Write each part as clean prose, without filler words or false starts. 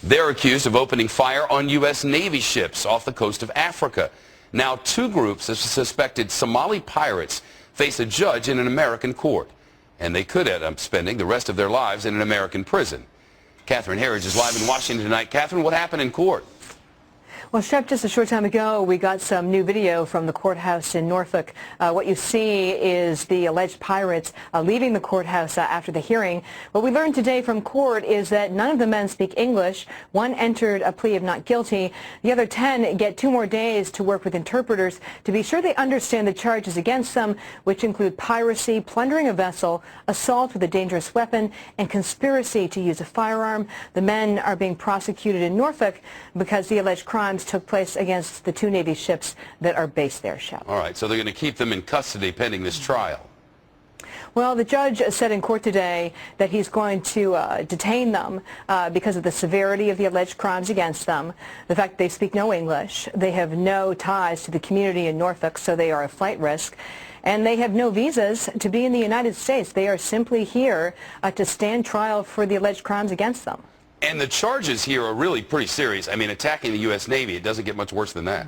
They're accused of opening fire on U.S. Navy ships off the coast of Africa. Now, two groups of suspected Somali pirates face a judge in an American court, and they could end up spending the rest of their lives in an American prison. Catherine Herridge is live in Washington tonight. Catherine, what happened in court? Well, Shep, just a short time ago, we got some new video from the courthouse in Norfolk. What you see is the alleged pirates leaving the courthouse after the hearing. What we learned today from court is that none of the men speak English. One entered a plea of not guilty. The other 10 get 2 more days to work with interpreters to be sure they understand the charges against them, which include piracy, plundering a vessel, assault with a dangerous weapon, and conspiracy to use a firearm. The men are being prosecuted in Norfolk because the alleged crimes took place against the 2 Navy ships that are based there, Shep. All right, so they're going to keep them in custody pending this trial. Well, the judge said in court today that he's going to detain them because of the severity of the alleged crimes against them, the fact that they speak no English, they have no ties to the community in Norfolk, so they are a flight risk, and they have no visas to be in the United States. They are simply here to stand trial for the alleged crimes against them. And the charges here are really pretty serious. I mean, attacking the U.S. Navy, it doesn't get much worse than that.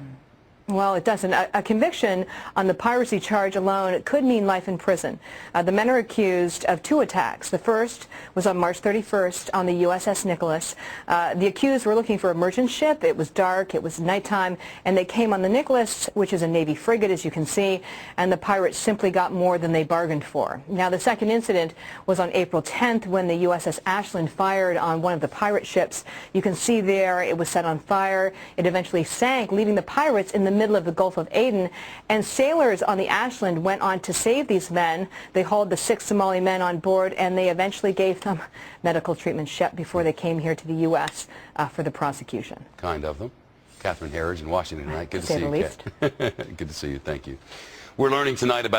Well, it doesn't. A conviction on the piracy charge alone could mean life in prison. The men are accused of 2 attacks. The first was on March 31st on the USS Nicholas. The accused were looking for a merchant ship. It was dark, it was nighttime, and they came on the Nicholas, which is a Navy frigate, as you can see, and the pirates simply got more than they bargained for. Now, the second incident was on April 10th when the USS Ashland fired on one of the pirate ships. You can see there it was set on fire. It eventually sank, leaving the pirates in the middle of the Gulf of Aden, and sailors on the Ashland went on to save these men. They hauled the 6 Somali men on board, and they eventually gave them medical treatment, Shep, before they came here to the U.S. For the prosecution. Kind of them. Catherine Herridge in Washington tonight. Good to see you, least. Good to see you. Thank you. We're learning tonight about